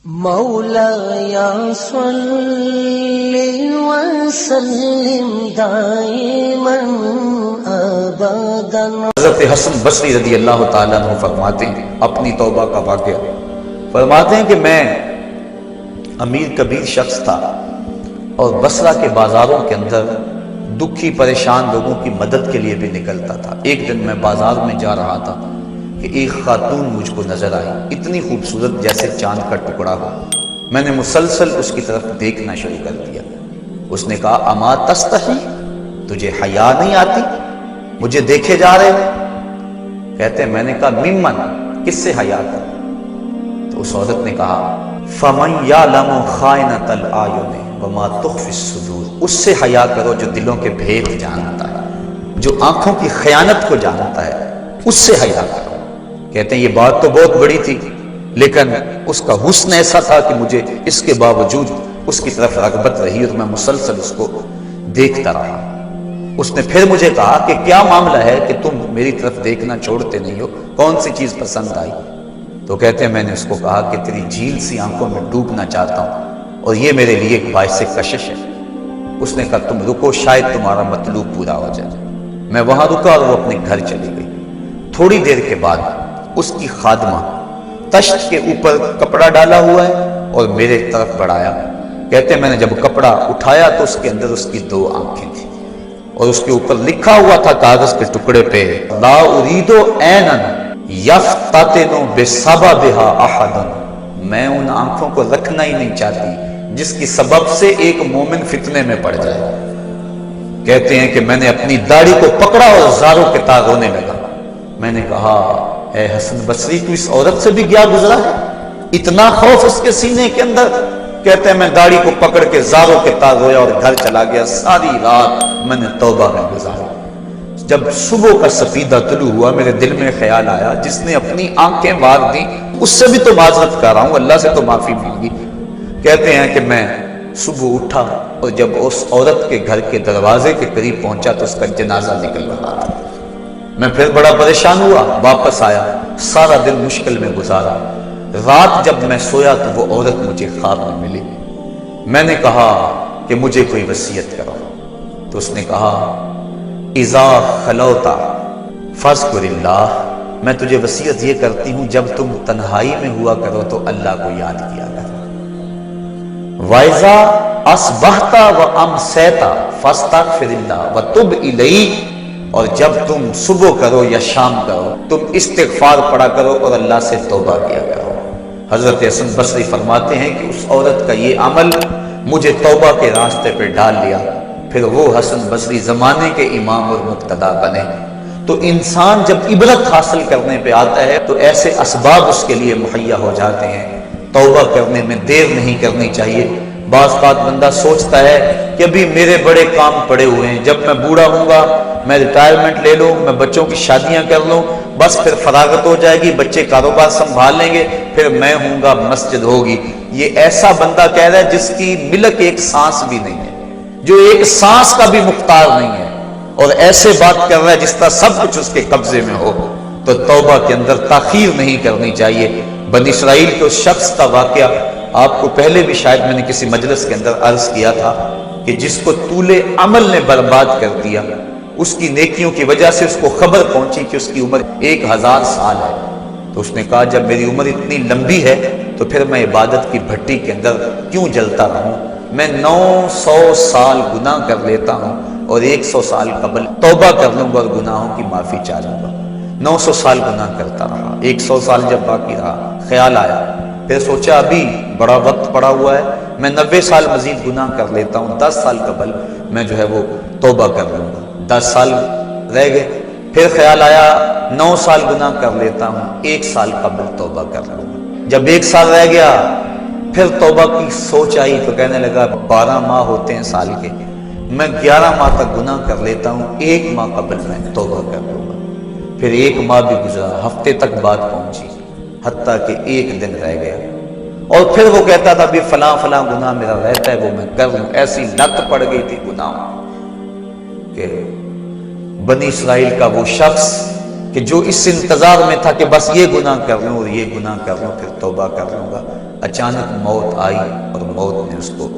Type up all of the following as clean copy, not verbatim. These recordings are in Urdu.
مولایا صلی وسلم دائما ابدا۔ حضرت حسن بصری رضی اللہ تعالیٰ عنہ فرماتے ہیں اپنی توبہ کا واقعہ، فرماتے ہیں کہ میں امیر کبیر شخص تھا اور بصرہ کے بازاروں کے اندر دکھی پریشان لوگوں کی مدد کے لیے بھی نکلتا تھا۔ ایک دن میں بازار میں جا رہا تھا کہ ایک خاتون مجھ کو نظر آئی، اتنی خوبصورت جیسے چاند کا ٹکڑا ہو۔ میں نے مسلسل اس کی طرف دیکھنا شروع کر دیا۔ اس نے کہا اما تستحی، تجھے حیا نہیں آتی، مجھے دیکھے جا رہے ہو؟ کہتے ہیں میں نے کہا ممن، کس سے حیا کر؟ تو اس عورت نے کہا فمن یعلم خائنۃ الاعین وما تخفی الصدور، اس سے حیا کرو جو دلوں کے بھید جانتا ہے، جو آنکھوں کی خیانت کو جانتا ہے، اس سے حیا کرو۔ کہتے ہیں یہ بات تو بہت بڑی تھی، لیکن اس کا حسن ایسا تھا کہ مجھے اس کے باوجود اس کی طرف رغبت رہی اور میں مسلسل اس کو دیکھتا رہا۔ اس نے پھر مجھے کہا کہ کیا معاملہ ہے کہ تم میری طرف دیکھنا چھوڑتے نہیں ہو، کون سی چیز پسند آئی؟ تو کہتے ہیں میں نے اس کو کہا کہ تیری جھیل سی آنکھوں میں ڈوبنا چاہتا ہوں اور یہ میرے لیے ایک باعث کشش ہے۔ اس نے کہا تم رکو، شاید تمہارا مطلوب پورا ہو جائے۔ میں وہاں رکا اور وہ اپنے گھر چلی گئی۔ تھوڑی دیر کے بعد اس کی خادمہ تشت کے اوپر کپڑا ڈالا ہوا ہے اور میرے طرف بڑھایا۔ کہتے ہیں میں نے جب کپڑا اٹھایا تو اس کے اندر اس کی دو آنکھیں تھیں اور اس کے اوپر لکھا ہوا تھا کاغذ کے ٹکڑے پہ لا اريد عینا یفتتن بسببها احدا، میں ان آنکھوں کو رکھنا ہی نہیں چاہتی جس کی سبب سے ایک مومن فتنے میں پڑ جائے۔ کہتے ہیں کہ میں نے اپنی داڑھی کو پکڑا اور زاروں کے تار رونے لگا۔ میں نے کہا اے حسن بصری، تو اس عورت سے بھی گیا گزرا ہے، اتنا خوف اس کے سینے کے اندر؟ کہتے ہیں میں داڑھی کو پکڑ کے زاروں کے تار رویا اور گھر چلا گیا۔ ساری رات میں نے توبہ میں گزاری۔ جب صبح کا سفیدہ طلوع ہوا میرے دل میں خیال آیا جس نے اپنی آنکھیں مار دی اس سے بھی تو معذرت کر رہا ہوں، اللہ سے تو معافی مانگی۔ کہتے ہیں کہ میں صبح اٹھا اور جب اس عورت کے گھر کے دروازے کے قریب پہنچا تو اس کا جنازہ نکل رہا تھا۔ میں پھر بڑا پریشان ہوا، واپس آیا، سارا دن مشکل میں گزارا۔ رات جب میں سویا تو وہ عورت مجھے خواب میں ملی۔ میں نے کہا کہ مجھے کوئی وصیت کرو، تو اس نے کہا اذا خلوتا فاذکر اللہ، میں تجھے وصیت یہ کرتی ہوں جب تم تنہائی میں ہوا کرو تو اللہ کو یاد کیا کرو۔ وَإِذَا أَصْبَحْتَ وَأَمْسَيْتَ فَاسْتَغْفِرِ اللَّهَ وَتُبْ إِلَيْهِ، اور جب تم صبح کرو یا شام کرو تم استغفار پڑھا کرو اور اللہ سے توبہ کیا کرو۔ حضرت حسن بصری فرماتے ہیں کہ اس عورت کا یہ عمل مجھے توبہ کے راستے پہ ڈال لیا۔ پھر وہ حسن بصری زمانے کے امام اور مقتدا بنے۔ تو انسان جب عبرت حاصل کرنے پہ آتا ہے تو ایسے اسباب اس کے لیے مہیا ہو جاتے ہیں۔ توبہ کرنے میں دیر نہیں کرنی چاہیے۔ بعض بات بندہ سوچتا ہے کہ ابھی میرے بڑے کام پڑے ہوئے ہیں، جب میں بوڑھا ہوں گا میں ریٹائرمنٹ لے لوں، میں بچوں کی شادیاں کر لوں، بس پھر فراغت ہو جائے گی، بچے کاروبار سنبھال لیں گے، پھر میں ہوں گا، مسجد ہوگی۔ یہ ایسا بندہ کہہ رہا ہے جس کی ملک ایک سانس بھی نہیں ہے، جو ایک سانس کا بھی مختار نہیں ہے، اور ایسے بات کر رہا ہے جس طرح سب کچھ اس کے قبضے میں ہو۔ تو توبہ کے اندر تاخیر نہیں کرنی چاہیے۔ بنی اسرائیل کے اس شخص کا واقعہ آپ کو پہلے بھی شاید میں نے کسی مجلس کے اندر عرض کیا تھا کہ جس کو طول عمل نے برباد کر دیا، اس کی نیکیوں کی وجہ سے اس کو خبر پہنچی کہ اس کی عمر 1000 سال ہے، تو اس نے کہا جب میری عمر اتنی لمبی ہے تو پھر میں عبادت کی بھٹی کے اندر کیوں جلتا رہوں؟ میں 900 سال گناہ کر لیتا ہوں اور 100 سال قبل توبہ کر لوں گا اور گناہوں کی معافی چاہ لوں گا۔ 900 سال گناہ کرتا رہا، 100 سال جب باقی رہا خیال آیا، پھر سوچا ابھی بڑا وقت پڑا ہوا ہے، میں 90 سال مزید گناہ کر لیتا ہوں، 10 سال قبل میں جو ہے وہ توبہ کر لوں گا۔ 10 سال رہ گئے، پھر خیال آیا 9 سال گناہ کر لیتا ہوں، 1 سال قبل توبہ کر لوں گا۔ جب 1 سال رہ گیا پھر توبہ کی سوچ آئی تو کہنے لگا 12 ماہ ہوتے ہیں سال کے، میں 11 ماہ تک گناہ کر لیتا ہوں، 1 ماہ قبل میں توبہ کر لوں گا۔ پھر 1 ماہ بھی گزرا، ہفتے تک بات پہنچی، حتیٰ کہ 1 دن رہ گیا، اور پھر وہ کہتا تھا بھی فلاں فلاں گناہ میرا رہتا ہے وہ میں کر لوں۔ ایسی لت پڑ گئی تھی گناہ کہ بنی اسرائیل کا وہ شخص کہ جو اس انتظار میں تھا کہ بس یہ گناہ کر لوں اور یہ گناہ کر لوں پھر توبہ کر لوں گا، اچانک موت آئی اور موت نے اس کو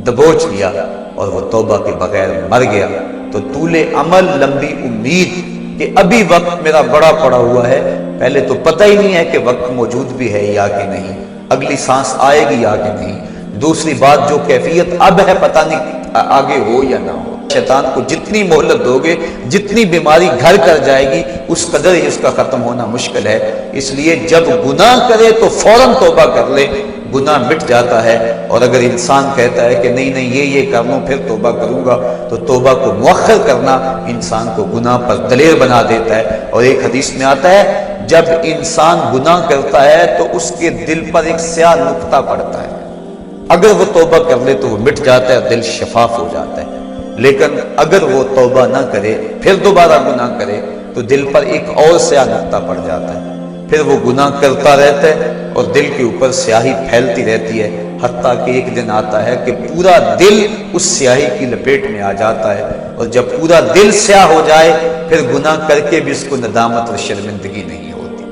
دبوچ لیا اور وہ توبہ کے بغیر مر گیا، تو طول عمل، لمبی امید کہ ابھی وقت میرا بڑا پڑا ہوا ہے، پہلے تو پتہ ہی نہیں ہے کہ وقت موجود بھی ہے یا کہ نہیں، اگلی سانس آئے گی یا کہ نہیں، دوسری بات جو کیفیت اب ہے پتہ نہیں آگے ہو یا نہ ہو۔ شیطان کو جتنی مہلت دو گے، جتنی بیماری گھر کر جائے گی، اس قدر ہی اس کا ختم ہونا مشکل ہے۔ اس لیے جب گناہ کرے تو فوراً توبہ کر لے، گناہ مٹ جاتا ہے۔ اور اگر انسان کہتا ہے کہ نہیں یہ کر لوں پھر توبہ کروں گا، تو توبہ کو مؤخر کرنا انسان کو گناہ پر دلیر بنا دیتا ہے۔ اور ایک حدیث میں آتا ہے جب انسان گناہ کرتا ہے تو اس کے دل پر ایک سیاہ نقطہ پڑتا ہے، اگر وہ توبہ کر لے تو وہ مٹ جاتا ہے، دل شفاف ہو جاتا ہے۔ لیکن اگر وہ توبہ نہ کرے پھر دوبارہ گناہ کرے تو دل پر ایک اور سیاہ نقطہ پڑ جاتا ہے، پھر وہ گناہ کرتا رہتا ہے اور دل کے اوپر سیاہی پھیلتی رہتی ہے، حتیٰ کہ ایک دن آتا ہے کہ پورا دل اس سیاہی کی لپیٹ میں آ جاتا ہے، اور جب پورا دل سیاہ ہو جائے پھر گناہ کر کے بھی اس کو ندامت اور شرمندگی نہیں ہوتی۔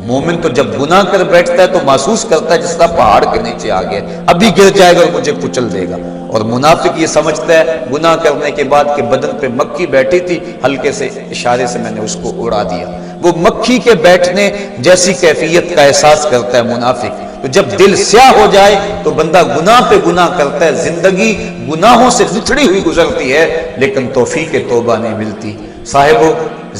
مومن تو جب گناہ کر بیٹھتا ہے تو محسوس کرتا ہے جس طرح پہاڑ کے نیچے آ گیا، ابھی گر جائے گا اور مجھے کچل دے گا۔ اور منافق یہ سمجھتا ہے گناہ کرنے کے بعد کہ بدن پہ مکھی بیٹھی تھی، ہلکے سے اشارے سے میں نے اس کو اڑا دیا، وہ مکھی کے بیٹھنے جیسی کیفیت کا احساس کرتا ہے منافق۔ تو جب دل سیاہ ہو جائے تو بندہ گناہ پہ گناہ کرتا ہے، زندگی گناہوں سے لتڑی ہوئی گزرتی ہے، لیکن توفیق توبہ نہیں ملتی۔ صاحبو،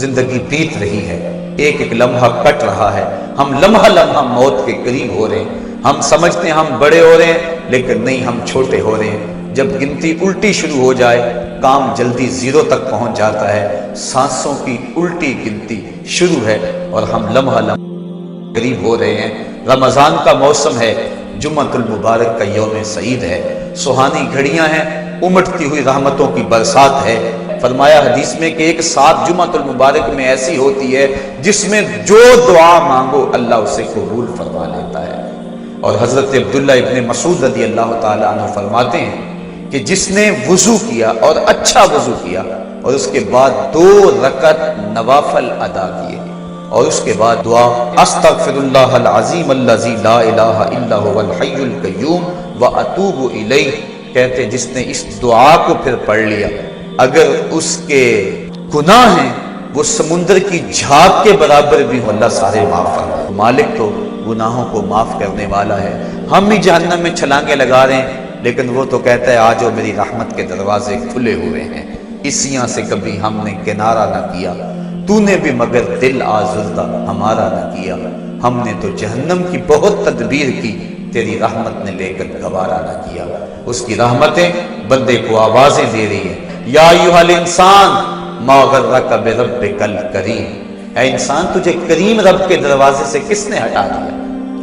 زندگی بیت رہی ہے، ایک ایک لمحہ کٹ رہا ہے، ہم لمحہ لمحہ موت کے قریب ہو رہے ہیں، ہم سمجھتے ہیں ہم بڑے ہو رہے ہیں لیکن نہیں، ہم چھوٹے ہو رہے ہیں۔ جب گنتی الٹی شروع ہو جائے کام جلدی زیرو تک پہنچ جاتا ہے، سانسوں کی الٹی گنتی شروع ہے اور ہم لمحہ لمحہ قریب ہو رہے ہیں۔ رمضان کا موسم ہے، جمعۃ المبارک کا یوم سعید ہے، سہانی گھڑیاں ہیں، امٹتی ہوئی رحمتوں کی برسات ہے۔ فرمایا حدیث میں کہ ایک ساتھ جمعۃ المبارک میں ایسی ہوتی ہے جس میں جو دعا مانگو اللہ اسے قبول فرما لیتا ہے۔ اور حضرت عبداللہ ابن مسعود رضی اللہ تعالیٰ عنہ فرماتے ہیں کہ جس نے وضو کیا اور اچھا وضو کیا اور اس کے بعد 2 رکعت نوافل ادا کیے اور اس کے بعد دعا استغفر اللہ العظیم الذی لا الہ الا هو الحی القیوم واتوب الیہ، کہتے جس نے اس دعا کو پھر پڑھ لیا، اگر اس کے گناہ ہیں وہ سمندر کی جھاگ کے برابر بھی ہو، اللہ سارے معاف فرمائے۔ مالک تو گناہوں کو معاف کرنے والا ہے، ہم ہی جہنم میں چھلانگیں لگا رہے ہیں، لیکن وہ تو کہتا ہے آجو میری رحمت کے دروازے کھلے ہوئے ہیں، اسیاں سے کبھی ہم نے کنارہ نہ کیا، تو نے بھی مگر دل آزردہ ہمارا نہ کیا، ہم نے تو جہنم کی بہت تدبیر کی، تیری رحمت نے لے کر گوارا نہ کیا۔ اس کی رحمتیں بندے کو آوازیں دے رہی ہیں، یا ایھا الانسان ما غرک بربک الکریم، اے انسان تجھے کریم رب کے دروازے سے کس نے ہٹا دیا؟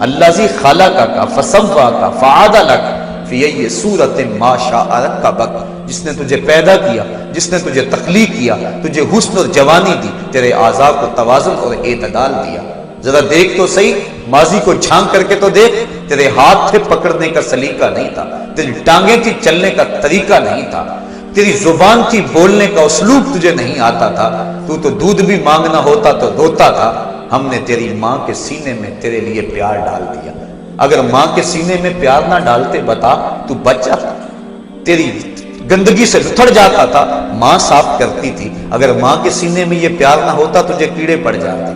الذی خلقک فسواک فعدلک فی ای صورت ما شاء رکبک، جس نے تجھے پیدا کیا، جس نے تجھے تخلیق کیا، تجھے حسن اور جوانی دی، تیرے اعضاء کو توازن اور اعتدال دیا۔ ذرا دیکھ تو صحیح، ماضی کو جھانک کر کے تو دیکھ، تیرے ہاتھ تھے پکڑنے کا سلیقہ نہیں تھا، تیری ٹانگیں تھی چلنے کا طریقہ نہیں تھا، تیری زبان تھی بولنے کا اسلوب تجھے نہیں آتا تھا، تو دودھ بھی مانگنا ہوتا تو روتا تھا۔ ہم نے تیری ماں کے سینے میں تیرے لیے پیار ڈال دیا، اگر ماں کے سینے میں پیار نہ ڈالتے بتا تو بچ جاتا، تیری گندگی سے لتھڑ جاتا تھا، ماں صاف کرتی تھی، اگر ماں کے سینے میں یہ پیار نہ ہوتا تجھے کیڑے پڑ جاتے۔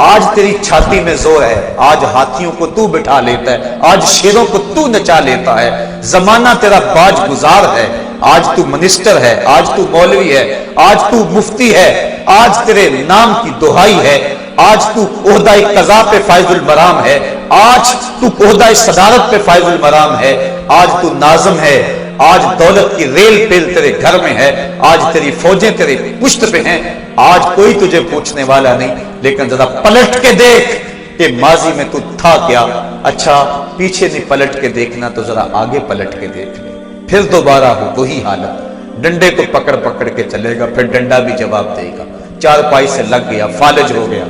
آج تیری چھاتی میں زور ہے، آج ہاتھیوں کو تو بٹھا لیتا ہے، آج شیروں کو تو نچا لیتا ہے، زمانہ تیرا باج گزار ہے، آج تو منسٹر ہے، آج تو مولوی ہے، آج تو مفتی ہے، آج تیرے نام کی دہائی ہے، آج تو عہدہ قضا پہ فائز المرام ہے، آج تو عہدہ صدارت پہ فائز المرام ہے، آج تو ناظم ہے، آج دولت کی ریل پیل تیرے گھر میں ہے، آج تیری فوجیں تیرے پشت پہ ہیں، آج کوئی تجھے پوچھنے والا نہیں، لیکن ذرا پلٹ کے دیکھ کہ ماضی میں تو تھا کیا۔ اچھا پیچھے نہیں پلٹ کے دیکھنا تو ذرا آگے پلٹ کے دیکھ لے، پھر دوبارہ ہو وہی حالت، ڈنڈے کو پکڑ پکڑ کے چلے گا، پھر ڈنڈا بھی جواب دے گا، چارپائی سے لگ گیا، فالج ہو گیا،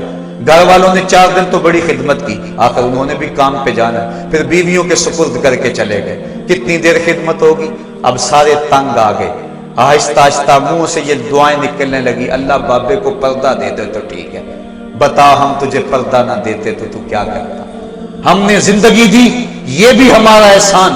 گھر والوں نے 4 دن تو بڑی خدمت کی، آخر انہوں نے بھی کام پہ جانا، پھر بیویوں کے سپرد کر کے چلے گئے، کتنی دیر خدمت ہوگی، اب سارے تنگ آ گئے، آہستہ آہستہ منہ سے یہ دعائیں نکلنے لگی، اللہ بابے کو پردہ دے دے تو ٹھیک ہے، بتا ہم تجھے پردہ نہ دیتے تو کیا کرتا؟ ہم نے زندگی دی یہ بھی ہمارا احسان۔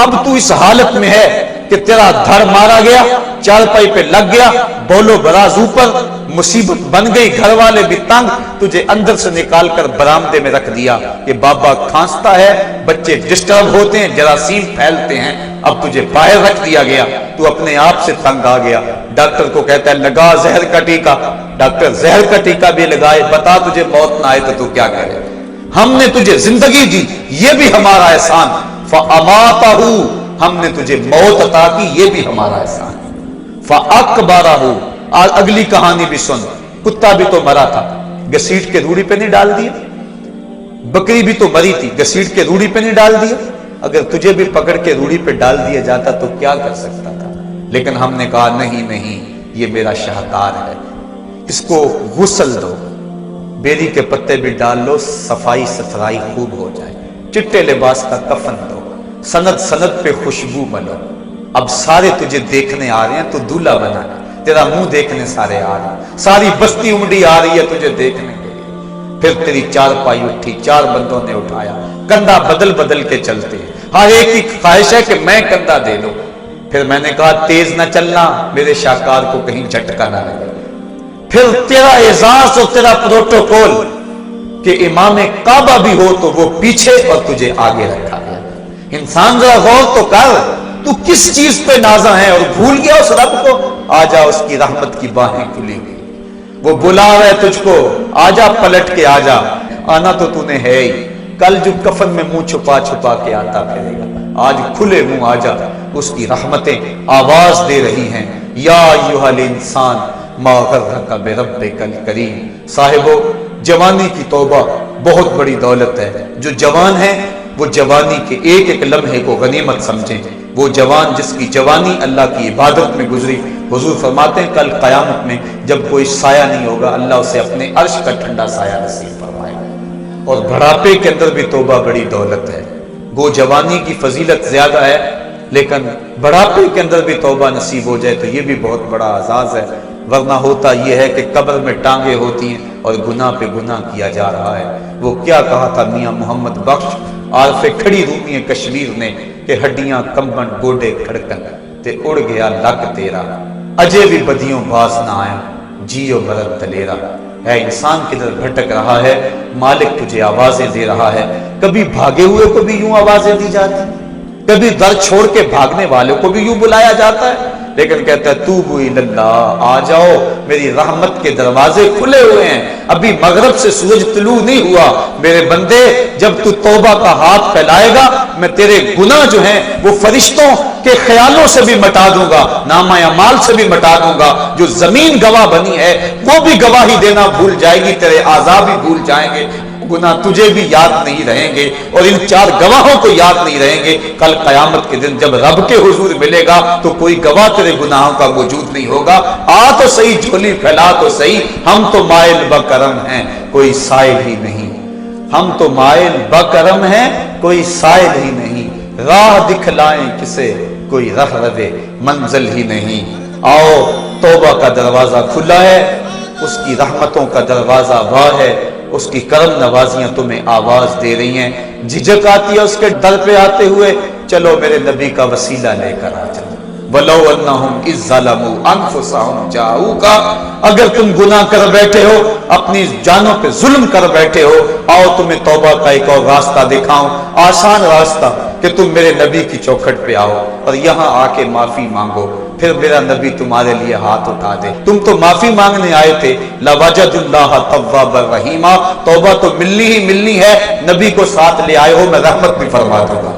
اب تو اس حالت میں ہے کہ تیرا دھڑ مارا گیا، چارپائی پہ لگ گیا، بولو براز اوپر، مصیبت بن گئی، گھر والے بھی تنگ، تجھے اندر سے نکال کر برآمدے میں رکھ دیا کہ بابا کھانستا ہے، بچے ڈسٹرب ہوتے ہیں، جراثیم پھیلتے ہیں، اب تجھے باہر رکھ دیا گیا، تو اپنے آپ سے تنگ آ گیا۔ ڈاکٹر کو کہتا ہے لگا زہر کا ٹیکہ، ڈاکٹر زہر کا ٹیکہ بھی لگائے، بتا تجھے موت نہ آئے تو کیا کرے؟ ہم نے تجھے زندگی دی، یہ بھی ہمارا احسان، فَأَمَاتَهُ، ہم نے تجھے موت عطا کی، یہ بھی ہمارا احسان۔ فَأَقْبَرَهُ، اگلی کہانی بھی سن، کتا بھی تو مرا تھا، گھسیٹ کے روڑی پہ نہیں ڈال دیا؟ بکری بھی تو مری تھی، گھسیٹ کے روڑی پہ نہیں ڈال دیا؟ اگر تجھے بھی پکڑ کے روڑی پہ ڈال دیا جاتا تو کیا کر سکتا تھا؟ لیکن ہم نے کہا نہیں نہیں، یہ میرا شاہکار ہے، اس کو غسل دو، بیری کے پتے بھی ڈال لو، صفائی ستھرائی خوب ہو جائے، چٹے لباس کا کفن دو، سند سند پہ خوشبو ملو۔ اب سارے تجھے دیکھنے آ رہے ہیں، تو دولہا بنا ہے، تیرا منہ دیکھنے سارے آ رہے ہیں، ساری بستی امڈی آ رہی ہے تجھے دیکھنے کے لیے۔ پھر تیری چارپائی اٹھی، چار بندوں نے اٹھایا، کندھا بدل بدل کے چلتے ہیں، ہر ایک کی خواہش ہے کہ میں کندھا دے لوں۔ پھر میں نے کہا تیز نہ چلنا، میرے شاہکار کو کہیں جھٹکا نہ لگے۔ پھر تیرا اعزاز اور تیرا پروٹوکول کہ امام کعبہ بھی ہو تو وہ پیچھے اور تجھے آگے رکھا گیا۔ انسان ذرا غور تو کر، تو کس چیز پہ نازا ہے اور بھول گیا اس رب کو؟ آجا، اس کی رحمت کی باہیں کھلی گئی، وہ بلا رہا ہے تجھ کو، آجا پلٹ کے آجا، آنا تو نے ہے ہی، کل جو کفن میں منہ چھپا چھپا کے آتا پھرے گا، آج کھلے منہ آجا، اس کی رحمتیں آواز دے رہی ہیں، یا ایھا الانسان ما غرک بربک الکریم۔ صاحبو، جوانی کی توبہ بہت بڑی دولت ہے۔ جو جوان ہیں وہ جوانی کے ایک ایک لمحے کو غنیمت سمجھیں۔ وہ جوان جس کی جوانی اللہ کی عبادت میں گزری، حضور فرماتے ہیں کل قیامت میں جب کوئی سایہ نہیں ہوگا، اللہ اسے اپنے عرش کا ٹھنڈا سایہ نصیب فرمائے گا۔ اور بڑھاپے کے اندر بھی توبہ بڑی دولت ہے۔ گو جوانی کی فضیلت زیادہ ہے، لیکن بڑھاپے کے اندر بھی توبہ نصیب ہو جائے تو یہ بھی بہت بڑا اعزاز ہے۔ ورنہ ہوتا یہ ہے کہ قبر میں ٹانگیں ہوتی ہیں اور گناہ پہ گناہ کیا جا رہا ہے۔ وہ کیا کہا تھا میاں محمد بخش عارف کھڑی رومی کشمیر نے کہ ہڈیاں کمبن گوڈے کھڑکن تے اڑ گیا لک تیرا، اجے بھی بدیوں باز نہ آیا، جیو مرد دلیرا۔ اے انسان کدھر بھٹک رہا ہے، مالک تجھے آوازیں دے رہا ہے۔ کبھی بھاگے ہوئے کو بھی یوں آوازیں دی جاتی، کبھی در چھوڑ کے بھاگنے والے کو بھی یوں بلایا جاتا ہے، لیکن کہتا ہے توبو اللہ، آ جاؤ، میری رحمت کے دروازے کھلے ہوئے ہیں، ابھی مغرب سے سورج طلوع نہیں ہوا۔ میرے بندے، جب تو توبہ کا ہاتھ پھیلائے گا، میں تیرے گناہ جو ہیں وہ فرشتوں کے خیالوں سے بھی مٹا دوں گا، نامہ اعمال سے بھی مٹا دوں گا۔ جو زمین گواہ بنی ہے وہ بھی گواہی دینا بھول جائے گی، تیرے اعضاء بھی بھول جائیں گے، گناہ تجھے بھی یاد نہیں رہیں گے، اور ان چار گواہوں کو یاد نہیں رہیں گے۔ کل قیامت کے دن جب رب کے حضور ملے گا تو کوئی گواہ تیرے گناہوں کا موجود نہیں ہوگا۔ آ تو صحیح، جھولی پھیلا تو صحیح، ہم تو مائل بکرم ہیں، کوئی سائل ہی نہیں، ہم تو مائل بکرم ہیں، کوئی سائل ہی نہیں، راہ دکھلائیں کسے، کوئی رہ روے منزل ہی نہیں۔ آؤ، توبہ کا دروازہ کھلا ہے، اس کی رحمتوں کا دروازہ واہ ہے، اس کی کرم نوازیاں تمہیں آواز دے رہی ہیں۔ جھجک آتی ہے اس کے در پہ آتے ہوئے، چلو میرے نبی کا وسیلہ لے کر آ چلو۔ وَلَوْ أَنَّهُمْ إِذْ ظَلَمُوا أَنفُسَهُمْ جَاءُوكَ، اگر تم گناہ کر بیٹھے ہو، اپنی جانوں پہ ظلم کر بیٹھے ہو، آؤ تمہیں توبہ کا ایک اور راستہ دکھاؤں، آسان راستہ، کہ تم میرے نبی کی چوکھٹ پہ آؤ اور یہاں آ کے معافی مانگو، پھر میرا نبی تمہارے لیے ہاتھ اٹھا دے۔ تم تو معافی مانگنے آئے تھے، لَوَجَدُ اللَّهَ تَوَّابًا رَحِيمًا، توبہ تو ملنی ہی ملنی ہے، نبی کو ساتھ لے آئے ہو، میں رحمت بھی فرما دوں گا،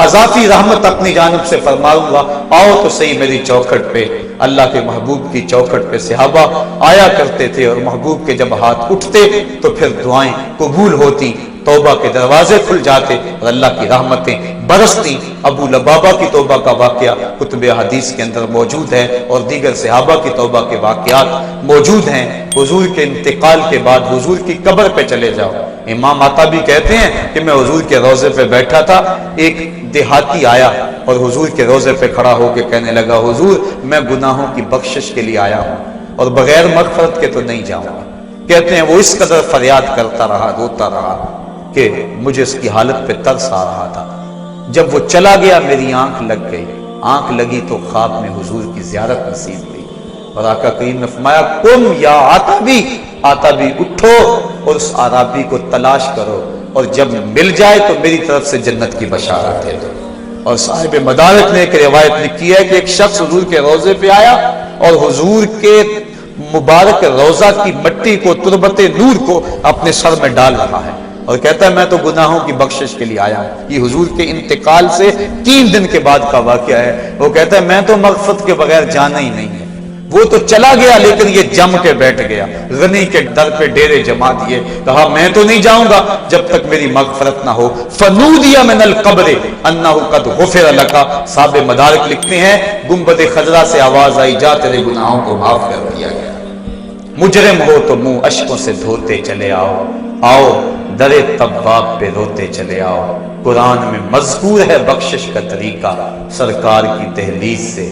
اضافی رحمت اپنی جانب سے فرماؤں گا، آؤ تو صحیح میری چوکھٹ پہ۔ اللہ کے محبوب کی چوکھٹ پہ صحابہ آیا کرتے تھے، اور محبوب کے جب ہاتھ اٹھتے تو پھر دعائیں قبول ہوتی، توبہ کے دروازے کھل جاتے اور اللہ کی رحمتیں برستی۔ ابو لبابہ کی توبہ کا واقعہ کتب حدیث کے اندر موجود ہے، اور دیگر صحابہ کی توبہ کے واقعات موجود ہیں۔ حضور کے انتقال کے بعد حضور کی قبر پہ چلے جاؤ، امام عطا بھی کہتے ہیں کہ میں حضور کے روضے پہ بیٹھا تھا، ایک دیہاتی آیا اور حضور کے روضے پہ کھڑا ہو کے کہنے لگا، حضور میں گناہوں کی بخشش کے لیے آیا ہوں اور بغیر مغفرت کے تو نہیں جاؤں گا۔ کہتے ہیں وہ اس قدر فریاد کرتا رہا، روتا رہا کہ مجھے اس کی حالت پہ ترس آ رہا تھا۔ جب وہ چلا گیا میری آنکھ لگ گئی، آنکھ لگی تو خواب میں حضور کی زیارت نصیب ہوئی، اور آقا کریم نے فرمایا قم یا عتابی، عتابی اٹھو اور اس عرابی کو تلاش کرو، اور جب مل جائے تو میری طرف سے جنت کی بشارت دے دو۔ اور صاحب مدارک نے ایک روایت لکھی ہے کہ ایک شخص حضور کے روضے پہ آیا اور حضور کے مبارک روضہ کی مٹی کو، تربت نور کو اپنے سر میں ڈال رہا ہے اور کہتا ہے میں تو گناہوں کی بخشش کے لیے آیا ہوں۔ یہ حضور کے انتقال سے 3 دن کے بعد کا واقعہ ہے۔ وہ کہتا ہے میں تو مغفرت کے بغیر جانا ہی نہیں ہے۔ وہ تو چلا گیا لیکن یہ جم کے بیٹھ گیا، غنی کے در پہ ڈیرے جما دیے، کہا میں تو نہیں جاؤں گا جب تک میری مغفرت نہ ہو۔ فنودی من القبر انہ قد غفر لک، صاحب مدارک لکھتے ہیں گنبد خضرا سے آواز آئی جا تیرے گناہوں کو معاف کر دیا گیا، مجرم ہو تو منہ اشکوں سے دھوتے چلے آؤ، آؤ در طباب پہ روتے چلے آؤ۔ قرآن میں مذکور ہے بخشش کا طریقہ، سرکار کی دہلیز سے